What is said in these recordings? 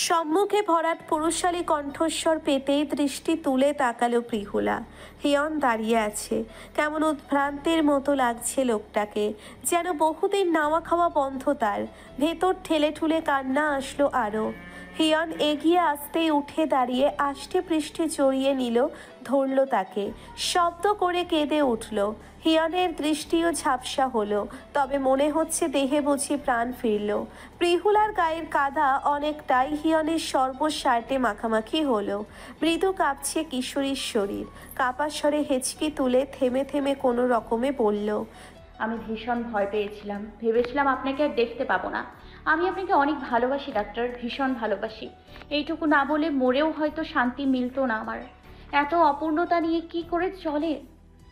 সম্মুখে ভরাট পুরুষালী কণ্ঠস্বর পেতেই দৃষ্টি তুলে তাকালো প্রিহুলা। হিয়ন দাঁড়িয়ে আছে, কেমন উদ্ভ্রান্তের মতো লাগছে লোকটাকে, যেন বহুদিন নাওয়া খাওয়া বন্ধ তার। ভেতর ঠেলে ঠুলে কান্না আসলো আরও। হিয়ন এগিয়ে আসতেই উঠে দাঁড়িয়ে আষ্টে পৃষ্ঠে জড়িয়ে নিল, ধরল তাকে, শব্দ করে কেঁদে উঠল। হিয়নের দৃষ্টিও ঝাপসা হলো, তবে মনে হচ্ছে দেহে বুঝি প্রাণ ফিরল। প্রিহুলার গায়ের কাদা অনেকটাই হিয়নের সর্বস্বার্টে মাখামাখি হলো। মৃদু কাঁপছে কিশোরীর শরীর। কাঁপা স্বরে হেঁচকি তুলে থেমে থেমে কোনো রকমে বলল, আমি ভীষণ ভয় পেয়েছিলাম, ভেবেছিলাম আপনাকে আর দেখতে পাবো না। আমি আপনাকে অনেক ভালোবাসি ডাক্তার, ভীষণ ভালোবাসি। এইটুকু না বলে মরেও হয়তো শান্তি মিলতো না আমার। এত অপূর্ণতা নিয়ে কি করে চলে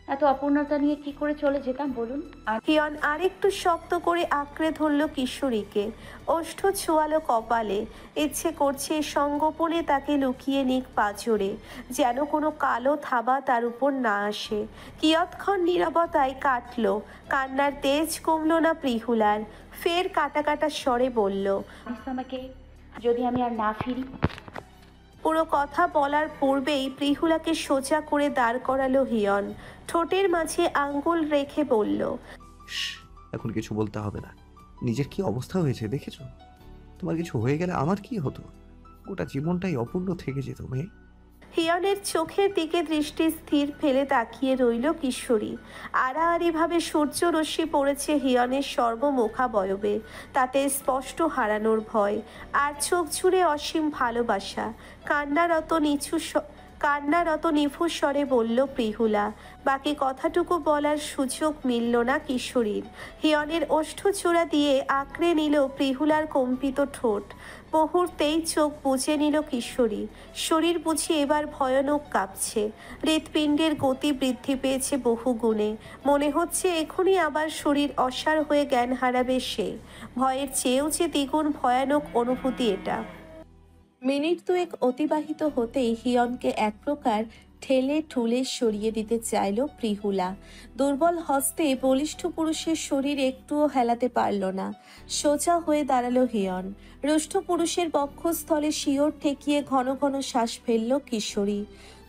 এত অপূর্ণতা নিয়ে কি করে চলে যেতাম বলুন। আর হিয়ন আরেকটু শক্ত করে আঁকড়ে ধরল কিশোরীকে, ওষ্ঠ ছোয়ালো কপালে। ইচ্ছে করছে সঙ্গোপনে তাকে লুকিয়ে নিক পাঁজরে, যেন কোনো কালো থাবা তার উপর না আসে। কিয়ৎক্ষণ নীরবতায় কাটল, কান্নার তেজ কমল না প্রিহুলার। ফের কাটা কাটা স্বরে বলল, আমাকে যদি আমি আর না ফিরি। পুরো কথা বলার পূর্বেই প্রিহুলাকে সোজা করে দাঁড় করালো হিয়ন। ঠোঁটের মাঝে আঙ্গুল রেখে বলল, শ্, এখন কিছু বলতে হবে না। নিজের কি অবস্থা হয়েছে দেখেছো? তোমার কিছু হয়ে গেলে আমার কি হতো? গোটা জীবনটাই অপূর্ণ থেকে যেত মেয়ে। হিয়নের চোখের দিকে দৃষ্টি স্থির ফেলে তাকিয়ে রইল কিশোরী। আড়াআড়িভাবে সূর্যরশ্মি পড়েছে হিয়নের সর্বমুখাবয়বে, তাতে স্পষ্ট হারানোর ভয়, আর চোখ জুড়ে অসীম ভালোবাসা। কান্নারত নিভু স্বরে বলল প্রিহুলা। বাকি কথাটুকু বলার সুযোগ মিলল না কিশোরীর। হিয়নের ওষ্ঠচূড়া দিয়ে আঁকড়ে নিল প্রিহুলার কম্পিত ঠোঁট। মুহূর্তেই চোখ বুজে নিল কিশোরী। শরীর বুঝি এবার ভয়ানক কাঁপছে। হৃৎপিণ্ডের গতি বৃদ্ধি পেয়েছে বহু গুণে। মনে হচ্ছে এখনই আবার শরীর অসাড় হয়ে জ্ঞান হারাবে সে। ভয়ের চেয়েও যে দ্বিগুণ ভয়ানক অনুভূতি এটা। মিনিট দুয়েক অতিবাহিত হতেই হিয়নকে এক প্রকার ঠেলে ঠুলে সরিয়ে দিতে চাইল প্রিহুলা। দুর্বল হস্তে বলিষ্ঠ পুরুষের শরীর একটুও হেলাতে পারল না। সোজা হয়ে দাঁড়ালো হিয়ন। রুষ্ট পুরুষের বক্ষস্থলে শিওর ঠেকিয়ে ঘন ঘন শ্বাস ফেলল কিশোরী।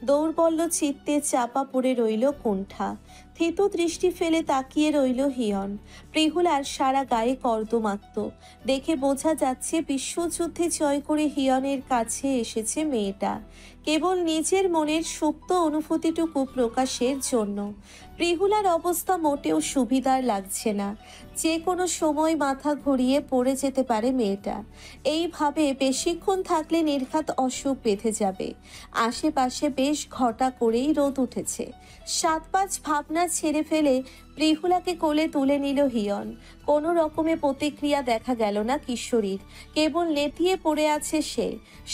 দৌর্বল্য চিত্তে চাপা পড়ে রইল কুণ্ঠা। থিতু দৃষ্টি ফেলে তাকিয়ে রইল হিয়ন। প্রিহুলার সারা গায়ে কর্দমাক্ত। দেখে বোঝা যাচ্ছে বিশ্বযুদ্ধে জয় করে হিয়নের কাছে এসেছে মেয়েটা, কেবল নিজের মনের সুপ্ত অনুভূতিটুকু প্রকাশের জন্য। প্রিহুলার অবস্থা মোটেও সুবিধার লাগছে না। যে কোনো সময় মাথা ঘুরিয়ে পড়ে যেতে পারে মেয়েটা। এইভাবে বেশিক্ষণ থাকলে নির্ঘাত অসুখ বেঁধে যাবে। আশেপাশে বেশ ঘটা করেই রোদ উঠেছে। ৭-৫ ভাবনা ছেড়ে ফেলে প্রিহুলাকে কোলে তুলে নিল হিয়ন। কোনো রকমে প্রতিক্রিয়া দেখা গেল না কিশোরীর, কেবল নেতিয়ে পড়ে আছে সে।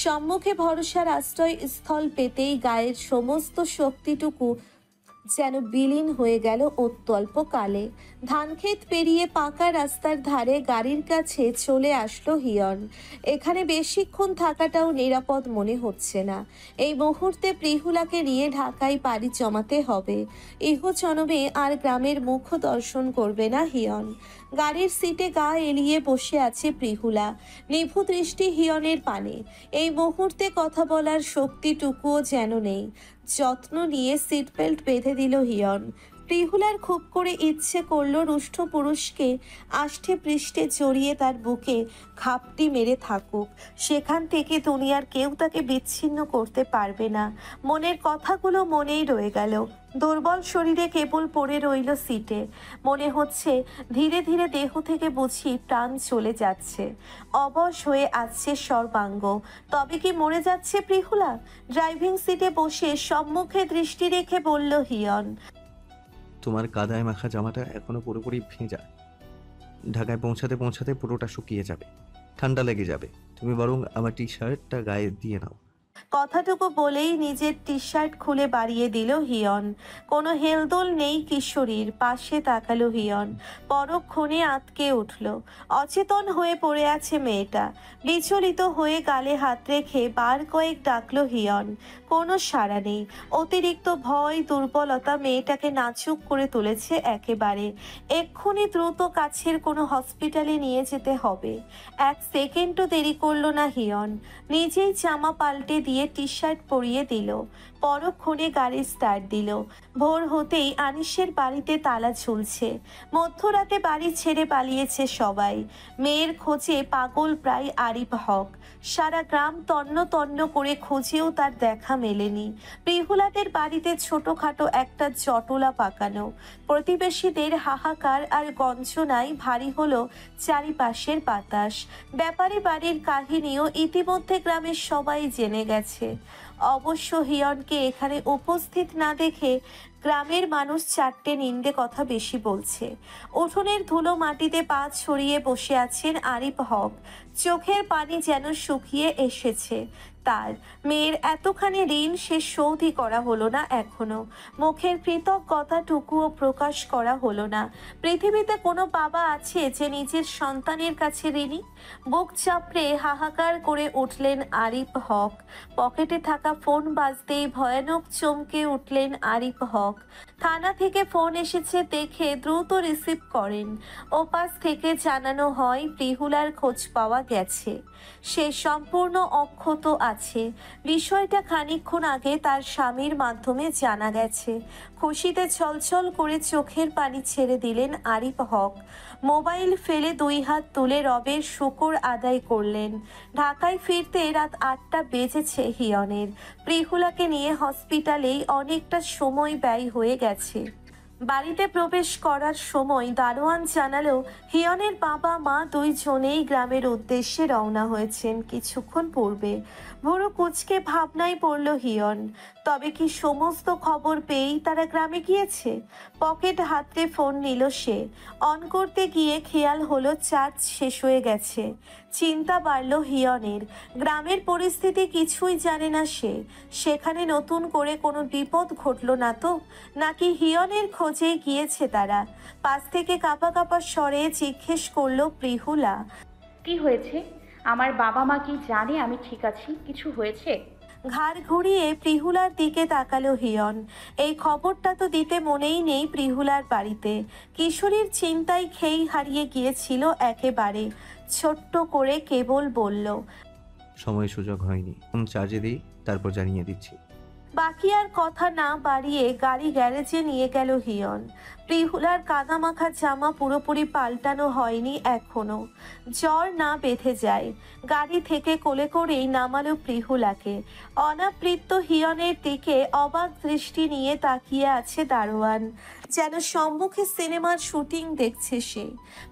সম্মুখে ভরসার আশ্রয় স্থল পেতেই গায়ের সমস্ত শক্তিটুকু যেন বিলীন হয়ে গেল অত্যল্প কালে। ধানক্ষেত পেরিয়ে পাকা রাস্তার ধারে গাড়ির কাছে চলে আসলো হিয়ন। এখানে বেশিক্ষণ থাকাটাও নিরাপদ মনে হচ্ছে না। এই মুহূর্তে প্রিহুলাকে নিয়ে ঢাকায় পাড়ি জমাতে হবে। ইহজনমে আর গ্রামের মুখ দর্শন করবে না হিয়ন। গাড়ির সিটে গা এলিয়ে বসে আছে প্রিহুলা, নিভু দৃষ্টি হিয়নের পানে। এই মুহূর্তে কথা বলার শক্তিটুকুও যেন নেই। যত্ন নিয়ে সিট বেল্ট বেঁধে দিল হিয়ন। প্রিহুলার খুব করে ইচ্ছে করল রুষ্ট পুরুষকে আষ্টে পৃষ্ঠে জড়িয়ে তার বুকে ঘাপটি মেরে থাকুক। সেখান থেকে দুনিয়ার কেউ তাকে বিচ্ছিন্ন করতে পারবে না। মনের কথাগুলো মনেই রয়ে গেল। দুর্বল শরীরে কেবল পড়ে রইল সিটে। মনে হচ্ছে ধীরে ধীরে দেহ থেকে বুঝি প্রাণ চলে যাচ্ছে। অবশ হয়ে আসছে সর্বাঙ্গ। তবে কি মরে যাচ্ছে প্রিহুলা? ড্রাইভিং সিটে বসে সম্মুখে দৃষ্টি রেখে বলল হিয়ন, তোমার কাদায় মাখা জামাটা এখনো পুরোপুরি ভেজা। ঢাকায় পৌঁছাতে পৌঁছাতে পুরোটা শুকিয়ে যাবে, ঠান্ডা লেগে যাবে। তুমি বরং আমার টি শার্টটা গায়ে দিয়ে নাও। কথাটুকু বলেই নিজের টি শার্ট খুলে বাড়িয়ে দিল হিয়ন। কোনো হেলদোল নেই কিশোরীর, পাশে তাকালো হিয়ন। পরক্ষণে আঁতকে উঠল। অচেতন হয়ে পড়ে আছে মেয়েটা। বিচলিত হয়ে গালে হাত রেখে বার কয়েক ডাকলো হিয়ন। কোনো সাড়া নেই। অতিরিক্ত ভয় দুর্বলতা মেয়েটাকে নাজুক করে তুলেছে একেবারে। এক্ষুনি দ্রুত কাছের কোনো হসপিটালে নিয়ে যেতে হবে। এক সেকেন্ডও দেরি করলো না হিয়ন। নিজেই জামা পাল্টে দিয়ে টি শার্ট পরিয়ে দিল। পরক্ষণে গাড়ি স্টার্ট দিল। ভোর হতেই আনিসের বাড়িতে তালা ঝুলছে। মধ্যরাতে বাড়ি ছেড়ে পালিয়েছে সবাই। মেয়ের খোঁজে পাগল প্রায় আরিফ হক। সারা গ্রাম তন্ন তন্ন করে খুঁজেও তার দেখা মেলেনি। প্রিহুলাদের বাড়িতে ছোটখাটো একটা জটলা পাকানো। প্রতিবেশীদের হাহাকার আর গঞ্জনায় ভারী হলো চারিপাশের বাতাস। ব্যাপারী বাড়ির কাহিনীও ইতিমধ্যে গ্রামের সবাই জেনে গেছে। অবশ্য হিয়নকে এখানে উপস্থিত না দেখে গ্রামের মানুষ চারটে নিন্দে কথা বেশি বলছে। উঠোনের ধুলো মাটিতে পা ছড়িয়ে বসে আছেন আরিফ হক। চোখের পানি যেন শুকিয়ে এসেছে তার। মেয়ের এতখানি ঋণ সে শোধই করা হলো না এখনো। মুখের কৃতজ্ঞতাটুকুও প্রকাশ করা হলো না। পৃথিবীতে কোনো বাবা আছে যে নিজের সন্তানের কাছে ঋণী? বুক চাপড়ে হাহাকার করে উঠলেন আরিফ হক। পকেটে থাকা ফোন বাজতেই ভয়ানক চমকে উঠলেন আরিফ হক। থানা থেকে ফোন এসেছে দেখে দ্রুত রিসিভ করেন। ওপাশ থেকে জানানো হয় প্রিহুলার খোঁজ পাওয়া গেছে। সে সম্পূর্ণ অক্ষত আছে। বিষয়টা খানিকক্ষণ আগে তার স্বামীর মাধ্যমে জানা গেছে। খুশিতে ছলছল করে চোখের পানি ছেড়ে দিলেন আরিফ হক। মোবাইল ফেলে দুই হাত তুলে রবের শুকর আদায় করলেন। ঢাকায় ফিরতে রাত 8টা বেজেছে হিয়নের। প্রিহুলাকে নিয়ে হসপিটালেই অনেকটা সময় ব্যয় হয়ে গেছে। বাড়িতে প্রবেশ করার সময় দারোয়ান জানালো হিয়নের বাবা মা দুইজনেই গ্রামের উদ্দেশ্যে রওনা হয়েছেন কিছুক্ষণ পূর্বে। ভোরু কুচকে ভাবনায় পড়ল হিয়ন। তবে কি সমস্ত খবর পেয়েই তারা গ্রামে গিয়েছে? পকেট হাতড়ে ফোন নিল সে। অন করতে গিয়ে খেয়াল হলো চার্জ শেষ হয়ে গেছে। চিন্তা বাড়ল হিয়নের। গ্রামের পরিস্থিতি কিছুই জানে না সে। সেখানে নতুন করে কোনো বিপদ ঘটল না তো? নাকি হিয়নের খোঁজে গিয়েছে তারা? পাশ থেকে কাঁপা কাঁপা স্বরে জিজ্ঞেস করলো প্রিহুলা। কি হয়েছে? আমার বাবা মা কি জানে আমি ঠিক আছি? কিছু হয়েছে? ঘাড় ঘুরিয়ে প্রিহুলার দিকে তাকালো হিয়ন। এই খবরটা তো দিতে মনেই নেই প্রিহুলার বাড়িতে। কিশোরীর চিন্তায় খেই হারিয়ে গিয়েছিল একেবারে। ছোট্ট করে কেবল বলল, সময় সুযোগ হয়নি। ফোন চার্জে দিই, তারপর জানিয়ে দিচ্ছি। বাকি আর কথা না বাড়িয়ে গাড়ি গ্যারেজে নিয়ে গেল হিয়ন। প্রিহুলার কাদামাখা জামা পুরোপুরি পাল্টানো হয়নি এখনো। জ্বর না বেঁধে যায়। গাড়ি থেকে কোলে করেই নামালো প্রিহুলাকে। অনাবৃত্ত হিয়নের দিকে অবাক দৃষ্টি নিয়ে তাকিয়ে আছে দারোয়ান। যেন সম্মুখে সিনেমার শুটিং দেখছে সে।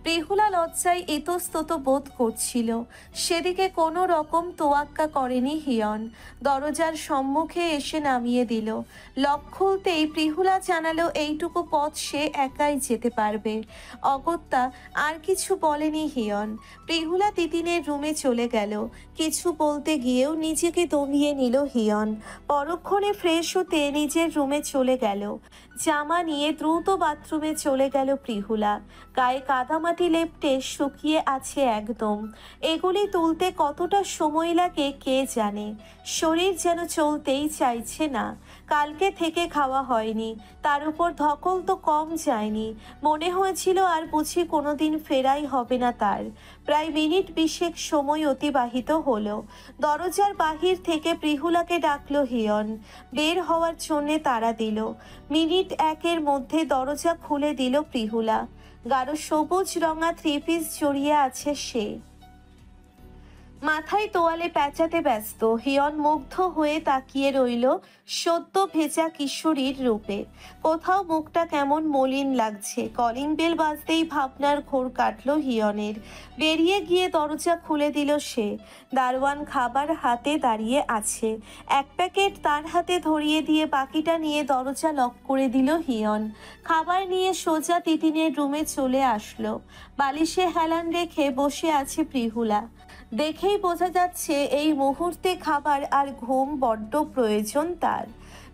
প্রিহুলা লজ্জায় ইতস্তত বোধ করছিল। সেদিকে কোনো রকম তোয়াক্কা করেনি হিয়ন। দরজার সম্মুখে এসে নামিয়ে দিল। লক খুলতেই প্রিহুলা জানালো এইটুকু পথ সে একাই যেতে পারবে। অগত্যা আর কিছু বলেনি হিয়ন। প্রিহুলা তিতিনের রুমে চলে গেল। কিছু বলতে গিয়েও নিজেকে দমিয়ে নিল হিয়ন। পরক্ষণে ফ্রেশ হতে নিজের রুমে চলে গেল। জামা নিয়ে দ্রুত বাথরুমে চলে গেল প্রিহুলা। গায়ে কাদামাটি লেপটে শুকিয়ে আছে একদম। এগুলি তুলতে কতটা সময় লাগে কে জানে। শরীর যেন চলতেই চাইছে না। কালকে থেকে খাওয়া হয়নি, তার উপর ধকল তো কম যায়নি। মনে হয়েছিল আর বুঝি কোনোদিন ফেরাই হবে না তার। প্রায় মিনিট 20 সময় অতিবাহিত হলো। দরজার বাহির থেকে প্রিহুলাকে ডাকলো হিয়ন। বের হওয়ার জন্যে তাড়া দিল। মিনিট 1-এর মধ্যে দরজা খুলে দিল প্রিহুলা। গাঢ় সবুজ রঙা 3 পিস জড়িয়ে আছে সে। মাথায় তোয়ালে প্যাঁচাতে ব্যস্ত। হিয়ন মুগ্ধ হয়ে তাকিয়ে রইল সদ্য ভেজা কিশোরীর রূপে। কোথাও মুখটা কেমন মলিন লাগছে। কলিং বেল বাজতেই ভাবনার ঘোর কাটল হিয়নের। বেরিয়ে গিয়ে দরজা খুলে দিল সে। দারোয়ান খাবার হাতে দাঁড়িয়ে আছে। এক প্যাকেট তার হাতে ধরিয়ে দিয়ে বাকিটা নিয়ে দরজা লক করে দিল হিয়ন। খাবার নিয়ে সোজা তিতিনের রুমে চলে আসলো। বালিশে হেলান রেখে বসে আছে প্রিহুলা। দেখেই বোঝা যাচ্ছে এই মুহূর্তে খাবার আর ঘুম বড্ড প্রয়োজন তার।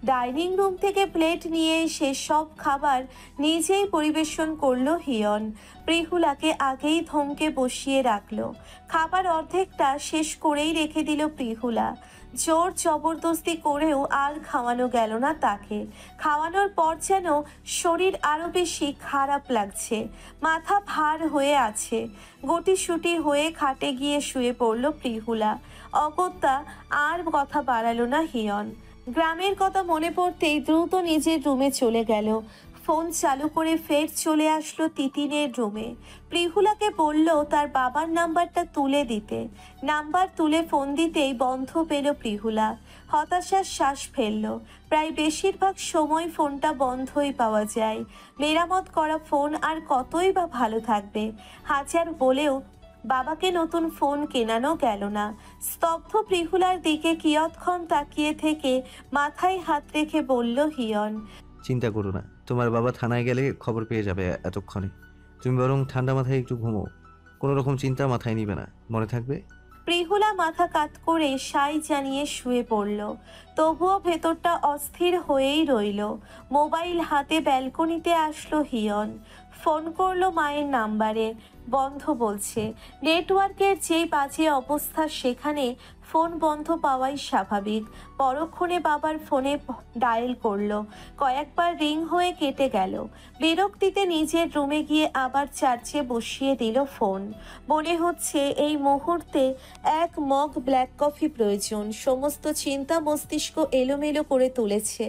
ডাইনিং রুম থেকে প্লেট নিয়ে এসে সব খাবার নিজেই পরিবেশন করলো হিয়ন। প্রিহুলাকে আগেই ধমকে বসিয়ে রাখলো। খাবার অর্ধেকটা শেষ করেই রেখে দিল প্রিহুলা। জোর জবরদস্তি করেও আর খাওয়ানো গেল না তাকে। খাওয়ানোর পর যেন শরীর আরো বেশি খারাপ লাগছে, মাথা ভার হয়ে আছে। গুটিসুটি হয়ে খাটে গিয়ে শুয়ে পড়ল প্রিহুলা। অগত্যা আর কথা বাড়ালো না হিয়ন। গ্রামের কথা মনে পড়তেই দ্রুত নিজের রুমে চলে গেল। ফোন চালু করে ফের চলে আসলো তিতিনের রুমে। প্রিহুলাকে বলল তার বাবার নাম্বারটা তুলে দিতে। নাম্বার তুলে ফোন দিতেই বন্ধ পেল প্রিহুলা। হতাশার শ্বাস ফেলল। প্রায় বেশিরভাগ সময় ফোনটা বন্ধই পাওয়া যায়। মেরামত করা ফোন আর কতই বা ভালো থাকবে। হাজার বলেও বাবাকে নতুন ফোন কেনানো গেল না। স্তব্ধ প্রিহুলার দিকে কিয়ৎক্ষণ তাকিয়ে থেকে মাথায় হাত রেখে বলল হিয়ন, চিন্তা করো না, তোমার বাবা থানায় গেলে খবর পেয়ে যাবে এতক্ষণে। তুমি বরং ঠান্ডা মাথায় একটু ঘুমো, কোনো রকম চিন্তা মাথায় নিবে না, মনে থাকবে? প্রিহুলা মাথা কাত করে সাই জানিয়ে শুয়ে পড়ল। তবুও ভেতরটা অস্থির হয়েই রইল। মোবাইল হাতে ব্যালকনিতে আসলো হিয়ন। ফোন করলো মায়ের নাম্বারে, বন্ধ বলছে। নেটওয়ার্কের যেই বাজে অবস্থা সেখানে ফোন বন্ধ পাওয়াই স্বাভাবিক। পরক্ষণে বাবার ফোনে ডায়াল করলো। কয়েকবার রিং হয়ে কেটে গেল। বিরক্তিতে নিজের রুমে গিয়ে আবার চার্জে বসিয়ে দিল ফোন। মনে হচ্ছে এই মুহূর্তে এক মগ ব্ল্যাক কফি প্রয়োজন। সমস্ত চিন্তা মস্তিষ্ক এলোমেলো করে তুলেছে।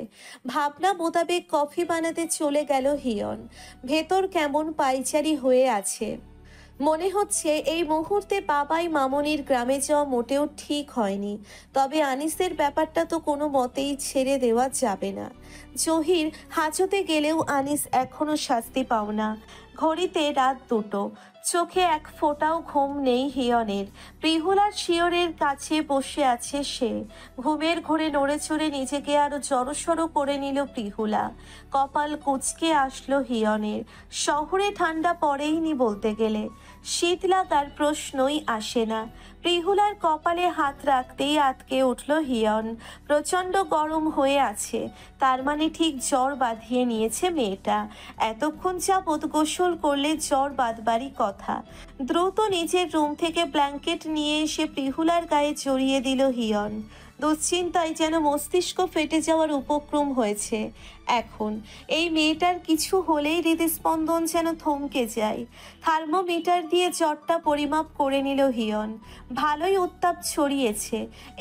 ভাবনা মোতাবেক কফি বানাতে চলে গেল হিয়ন। ভেতর কেমন পাইচারি হয়ে আছে। মনে হচ্ছে এই মুহূর্তে বাবাই মামনির গ্রামে যাওয়া মোটেও ঠিক হয়নি। তবে আনিসের ব্যাপারটা তো কোনো মতেই ছেড়ে দেওয়া যাবে না। জহির হাজতে গেলেও আনিস এখনো শাস্তি পাও না। ঘড়িতে রাত 2টো। চোখে এক ফোঁটাও ঘুম নেই হিয়নের। প্রিহুলার শিয়রের কাছে বসে আছে সে। ঘুমের ঘোরে নড়ে চড়ে নিজেকে আরো জড়সড় করে নিল প্রিহুলা। কপাল কুঁচকে আসলো হিয়নের। শহরে ঠান্ডা পড়েইনি বলতে গেলে, শীত লাগার প্রশ্নই আসে না। প্রিহুলার কপালে হাত রাখতেই আটকে উঠল হিয়ন। প্রচণ্ড গরম হয়ে আছে, তার মানে ঠিক জ্বর বাঁধিয়ে নিয়েছে মেয়েটা। এতক্ষণ যাবৎ গোসল করলে জ্বর বাঁধবারই কথা। দ্রুত নিজের রুম থেকে ব্ল্যাঙ্কেট নিয়ে এসে প্রিহুলার গায়ে জড়িয়ে দিল হিয়ন। দুশ্চিন্তায় যেন মস্তিষ্ক ফেটে যাওয়ার উপক্রম হয়েছে এখন। এই মেয়েটার কিছু হলেই হৃদস্পন্দন যেন থমকে যায়। থার্মোমিটার দিয়ে জ্বরটা পরিমাপ করে নিল হিয়ন। ভালোই উত্তাপ ছড়িয়েছে।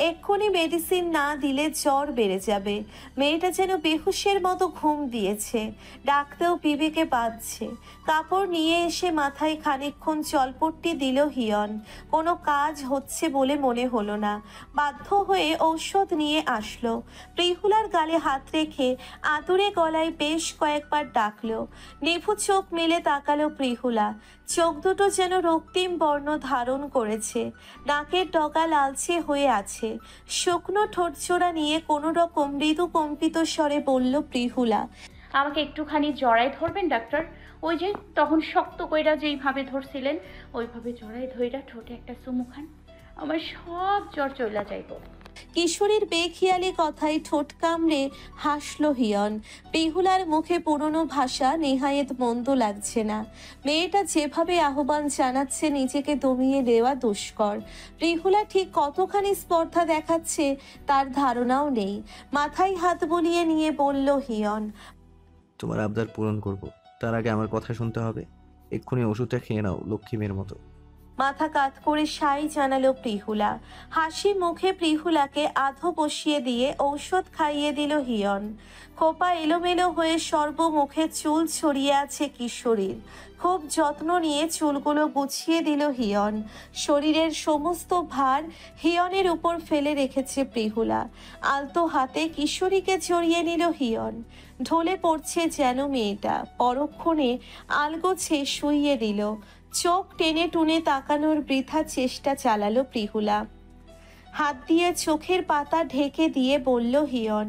এক্ষুনি মেডিসিন না দিলে জ্বর বেড়ে যাবে। মেয়েটা যেন বেহুশের মতো ঘুম দিয়েছে। ডাকতেও বিবেকে বাঁধছে। কাপড় নিয়ে এসে মাথায় খানিকক্ষণ জলপট্টি দিল হিয়ন। কোনো কাজ হচ্ছে বলে মনে হলো না। বাধ্য হয়ে ঔষধ নিয়ে আসলো। প্রিহুলার গালে হাত রেখে আদুরে গলায় বেশ কয়েকবার ডাকলো। নিভু চোখ মেলে তাকালো প্রিহুলা। চোখ দুটো যেন রক্তিম বর্ণ ধারণ করেছে। নাকের ডগা লালচে হয়ে আছে। শুকনো ঠোঁটজোড়া নিয়ে কোনো রকম মৃদু কম্পিত স্বরে বলল প্রিহুলা, আমাকে একটুখানি জড়ায় ধরবেন ডাক্তার? ওই যে তখন শক্ত কইরা যেইভাবে ধরছিলেন ওইভাবে জড়ায় ধইরা ঠোঁটে একটা চুমু খান, আমার সব জ্বর চইলা যাইব। কিশোরীর বেখেয়ালি কথায় ঠোঁট কামড়ে হাসল হিয়ন। প্রিহুলার মুখে পুরনো ভাষা নেহায়েত মন্দ লাগছে না। মেয়েটা যেভাবে আহ্বান জানাচ্ছে নিজেকে দমিয়ে দেওয়া দুষ্কর। প্রিহুলা ঠিক কতখানি স্পর্ধা দেখাচ্ছে তার ধারণাও নেই। মাথায় হাত বুলিয়ে নিয়ে বলল হিয়ন, তোমার আবদার পূরণ করব, তার আগে আমার কথা শুনতে হবে। এক্ষুনি ওষুধটা খেয়ে নাও, লক্ষ্মী মেয়ের মতো। মাথা কাত করে সাই জানালো প্রিহুলা। হাসি মুখে প্রিহুলাকে আধো বসিয়ে দিয়ে ঔষধ খাইয়ে দিল হিয়ন। খোপা এলোমেলো হয়ে সর্বমুখে চুল ছড়িয়ে আছে কিশোরীর। খুব যত্ন নিয়ে চুলগুলো গুছিয়ে দিল হিয়ন। শরীরের সমস্ত ভার হিয়নের উপর ফেলে রেখেছে প্রিহুলা। আলতো হাতে কিশোরীকে জড়িয়ে নিল হিয়ন। ঢলে পড়ছে যেন মেয়েটা। পরক্ষণে আলগোছে শুইয়ে দিল। চোখ টেনে টুনে তাকানোর বৃথা চেষ্টা চালালো প্রিহুলা। হাত দিয়ে চোখের পাতা ঢেকে দিয়ে বলল হিয়ন,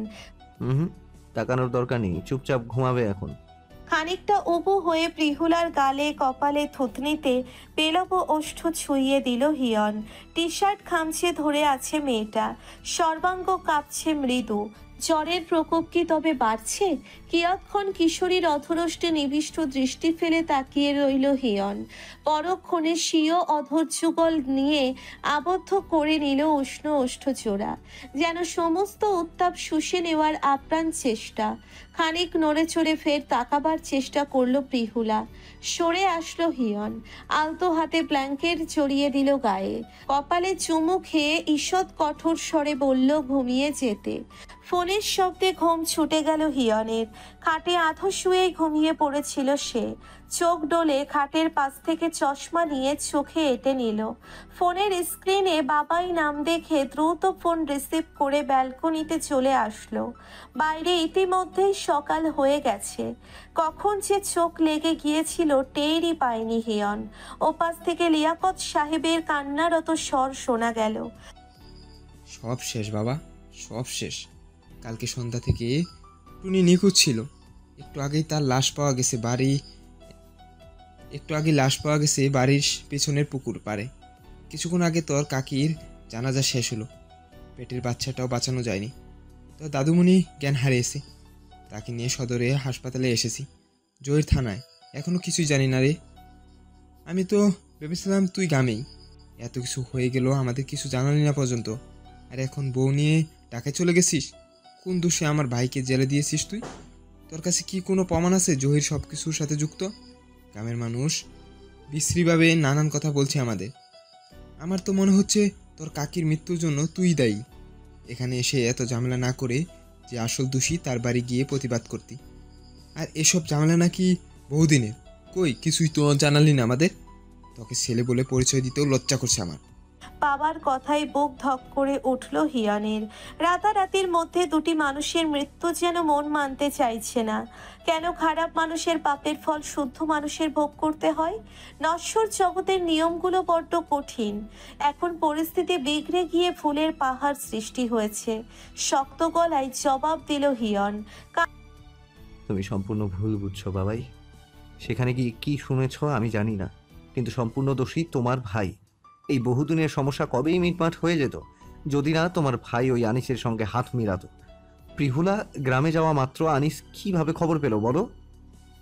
হুম, তাকানোর দরকার নেই, চুপচাপ ঘুমাবে এখন। খানিকটা উবু হয়ে প্রিহুলার গালে কপালে থুতনিতে পেলব ওষ্ঠ ছুঁইয়ে দিল হিয়ন। টি শার্ট খামচে ধরে আছে মেয়েটা, সর্বাঙ্গ কাঁপছে মৃদু। জ্বরের প্রকোপ কি তবে বাড়ছে? কিয়ৎক্ষণ কিশোরীর অধরষ্টে নিবিষ্ট দৃষ্টি ফেলে তাকিয়ে রইল হিয়ন। পরক্ষণে স্বীয় অধৈর্যগল নিয়ে আবদ্ধ করে নিল উষ্ণ ওষ্ঠচূড়া, যেন সমস্ত উত্তাপ শুষে নেওয়ার আপ্রাণ চেষ্টা। খানিক নড়ে চড়ে ফের তাকাবার চেষ্টা করলো প্রিহুলা। সরে আসলো হিয়ন, আলতো হাতে ব্ল্যাঙ্কেট জড়িয়ে দিল গায়ে, কপালে চুমু খেয়ে ঈষৎ কঠোর স্বরে বলল ঘুমিয়ে যেতে। ফোনের শব্দে ঘুম ছুটে গেল হিয়নের। খাটে আধো শুয়েই ঘুমিয়ে পড়েছিল সে। চোখ ডলে খাটের পাশ থেকে চশমা নিয়ে চোখে এঁটে নিল। ফোনের স্ক্রিনে বাবাই নাম দেখে দ্রুত ফোন রিসিভ করে ব্যালকনিতে চলে আসলো। বাইরে ইতিমধ্যেই সকাল হয়ে গেছে। কখন যে চোখ লেগে গিয়েছিল টেরই পায়নি হিয়ন। ওপাশ থেকে লিয়াকত সাহেবের কান্নারত স্বর শোনা গেল। সব শেষ বাবা, সব শেষ। কালকে সন্ধ্যা থেকে টুনি নিখোঁজ ছিল। একটু আগেই লাশ পাওয়া গেছে বাড়ির পেছনের পুকুর পাড়ে। কিছুক্ষণ আগে তোর কাকির জানাজা শেষ হলো। পেটের বাচ্চাটাও বাঁচানো যায়নি। তোর দাদুমণি জ্ঞান হারিয়েছে। তাকে নিয়ে সদরে হাসপাতালে এসেছি, জয়ের থানায়। এখনো কিছুই জানি না রে। আমি তো ভেবেছিলাম তুই গ্রামেই। এত কিছু হয়ে গেল, আমাদের কিছু জানালি না পর্যন্ত। আর এখন বউ নিয়ে ঢাকায় চলে গেছিস। কোন দোষে আমার ভাইকে জেলে দিয়েছিস তুই? তোর কাছে কি কোনো প্রমাণ আছে জহির সব কিছুর সাথে যুক্ত? গ্রামের মানুষ বিশ্রীভাবে নানান কথা বলছে আমাদের। আমার তো মনে হচ্ছে তোর কাকির মৃত্যুর জন্য তুই দায়ী। এখানে এসে এত ঝামেলা না করে যে আসল দোষী তার বাড়ি গিয়ে প্রতিবাদ করতি। আর এসব ঝামেলা নাকি বহুদিনের। কই কিছুই তো জানালি না আমাদের। তোকে ছেলে বলে পরিচয় দিতেও লজ্জা করছে আমার। বাবার কথায় বুক ধক করে উঠল হিয়নের। রাতারাতির মধ্যে দুটি মানুষের মৃত্যু যেন মন মানতে চাইছে না। কেন খারাপ মানুষের পাপের ফল শুদ্ধ মানুষের ভোগ করতে হয়? নশ্বর জগতের নিয়মগুলো বড্ড কঠিন। এখন পরিস্থিতি বিগড়ে গিয়ে ফুলের পাহাড় সৃষ্টি হয়েছে। শক্ত গলায় জবাব দিল হিয়ন। তুমি সম্পূর্ণ ভুল বুঝছো বাবাই। সেখানে গিয়ে কি শুনেছ আমি জানি না, কিন্তু সম্পূর্ণ দোষী তোমার ভাই। এই বহুদিনের সমস্যা কবেই মিটমাট হয়ে যেত যদি না তোমার ভাই ওই আনিসের সঙ্গে হাত মিলাতো। প্রিহুলা গ্রামে যাওয়া মাত্র আনিস কিভাবে খবর পেল বলো?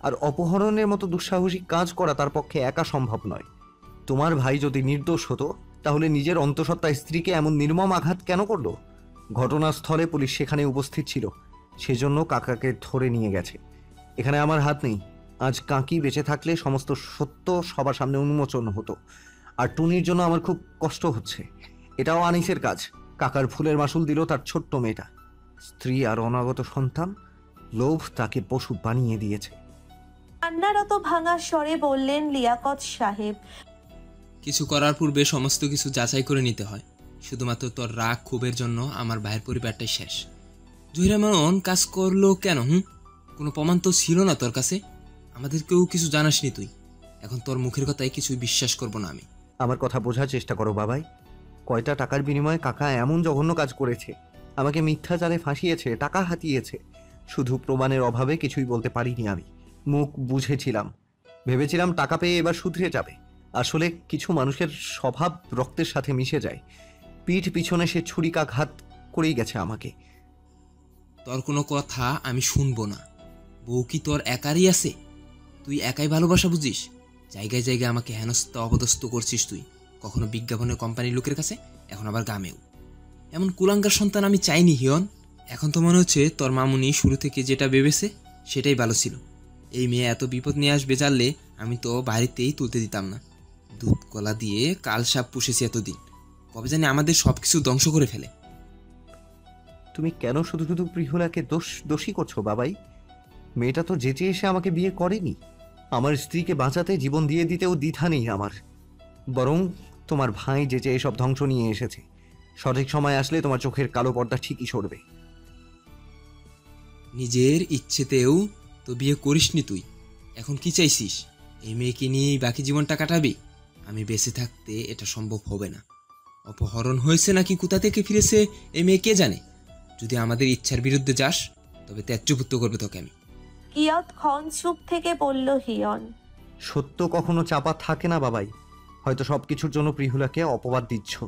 আর অপহরণের মতো দুঃসাহসিক কাজ করা তার পক্ষে একা সম্ভব নয়। তোমার ভাই যদি নির্দোষ হতো তাহলে নিজের অন্তঃসত্ত্বা স্ত্রীকে এমন নির্মম আঘাত কেন করলো? ঘটনাস্থলে পুলিশ সেখানে উপস্থিত ছিল, সেজন্য কাকাকে ধরে নিয়ে গেছে। এখানে আমার হাত নেই। আজ কাকি বেঁচে থাকলে সমস্ত সত্য সবার সামনে উন্মোচন হতো। আর টুনির জন্য আমার খুব কষ্ট হচ্ছে। এটাও আনিসের কাজ। কাকার ফুলের মাসুল দিল তার ছোট্ট মেয়েটা। স্ত্রী আর অনাগত সন্তান, লোভ তাকে পশু বানিয়ে দিয়েছে। কান্নারত ভাঙা স্বরে বললেন লিয়াকত সাহেব। কিছু করার পূর্বে সমস্ত কিছু যাচাই করে নিতে হয়। শুধুমাত্র তোর রাগ ক্ষোভের জন্য আমার ভাইয়ের পরিবারটাই শেষ। জহির এমন কাজ করলো কেন? কোনো প্রমাণ তো ছিল না তোর কাছে। আমাদেরকেও কিছু জানাসনি তুই। এখন তোর মুখের কথায় কিছুই বিশ্বাস করবো না আমি। আমার কথা বোঝার চেষ্টা করো বাবাই। কয়টা টাকার বিনিময়ে কাকা এমন জঘন্য কাজ করেছে? আমাকে মিথ্যা জালে ফাঁসিয়েছে, টাকা হাতিয়েছে। শুধু প্রমাণের অভাবে কিছুই বলতে পারিনি আমি। মুখ বুঝেছিলাম, ভেবেছিলাম টাকা পেয়ে এবার শুধরে যাবে। আসলে কিছু মানুষের স্বভাব রক্তের সাথে মিশে যায়। পিঠ পিছনে সে ছুরিকাঘাত করেই গেছে আমাকে। তোর কোনো কথা আমি শুনবো না। বউ কি তোর একারই আছে? তুই একাই ভালোবাসা বুঝিস? জায়গায় জায়গায় আমাকে হেনস্থা অপদস্থ করছিস তুই। কখনো বিজ্ঞাপনের কোম্পানির লোকের কাছে, এখন আবার গ্রামেও। এমন কুলাঙ্গার সন্তান আমি চাইনি হিয়ন। এখন তো মনে হচ্ছে তোর মামুনি শুরু থেকে যেটা ভেবেছে সেটাই ভালো ছিল। এই মেয়ে এত বিপদ নিয়ে আসবে জানলে আমি তো বাড়িতেই তুলতে দিতাম না। দুধ কলা দিয়ে কাল সাপ পুষেছি এতদিন, কবে জানি আমাদের সব কিছু ধ্বংস করে ফেলে। তুমি কেন শুধু শুধু প্রিহুলাকে দোষী করছো বাবাই? মেয়েটা তো যেচে এসে আমাকে বিয়ে করেনি। আমার স্ত্রীকে বাঁচাতে জীবন দিয়ে দিতেও দ্বিধা নেই আমার। বরং তোমার ভাই যেচে এসব ধ্বংস নিয়ে এসেছে। সঠিক সময় আসলে তোমার চোখের কালো পর্দা ঠিকই সরবে। নিজের ইচ্ছেতেও তো বিয়ে করিসনি তুই। এখন কি চাইছিস? এই মেয়েকে নিয়েই বাকি জীবনটা কাটাবি? আমি বেঁচে থাকতে এটা সম্ভব হবে না। অপহরণ হয়েছে নাকি কোথা থেকে ফিরেছে এই মেয়ে কে জানে। যদি আমাদের ইচ্ছার বিরুদ্ধে যাস তবে ত্যায্যপুত্র করবে তোকে আমি। কিয়ৎক্ষণ চুপ থেকে বলল হিয়ন। সত্য কখনো চাপা থাকে না বাবাই। হয়তো সব কিছুর জন্য প্রিহুলাকে অপবাদ দিচ্ছ।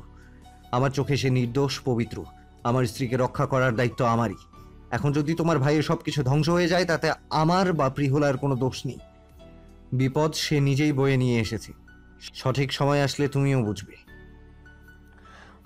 আমার চোখে সে নির্দোষ, পবিত্র। আমার স্ত্রীকে রক্ষা করার দায়িত্ব আমারই। এখন যদি তোমার ভাইয়ের সব কিছু ধ্বংস হয়ে যায়, তাতে আমার বা প্রিহুলার কোনো দোষ নেই। বিপদ সে নিজেই বয়ে নিয়ে এসেছে। সঠিক সময় আসলে তুমিও বুঝবে।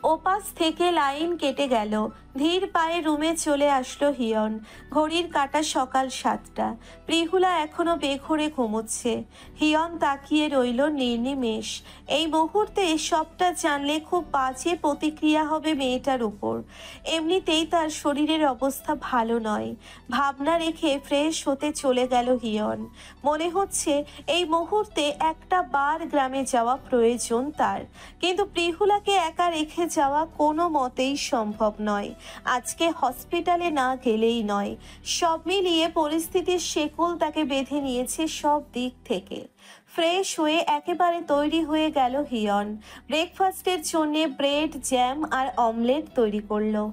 ওপাশ থেকে লাইন কেটে গেল। ধীর পায়ে রুমে চলে আসলো হিয়ন। ঘড়ির কাঁটা সকাল 7টা। প্রিহুলা এখনো বেঘোরে ঘুমোচ্ছে। হিয়ন তাকিয়ে রইল নির্নিমেষ। এই মুহূর্তে সবটা জানলে খুব বাজে প্রতিক্রিয়া হবে মেয়েটার উপর। এমনিতেই তার শরীরের অবস্থা ভালো নয়। ভাবনা রেখে ফ্রেশ হতে চলে গেল হিয়ন। মনে হচ্ছে এই মুহূর্তে একটা বার গ্রামে যাওয়া প্রয়োজন তার। কিন্তু প্রিহুলাকে একা রেখে যাওয়া কোনো মতেই সম্ভব নয়। আজকে হসপিটালে না গেলেই নয়। সব মিলিয়ে পরিস্থিতির শেকল তাকে বেঁধে নিয়েছে সব দিক থেকে। ফ্রেশ হয়ে একেবারে তৈরি হয়ে গেল হিয়ন। ব্রেকফাস্টের জন্য ব্রেড, জ্যাম আর অমলেট তৈরি করলো।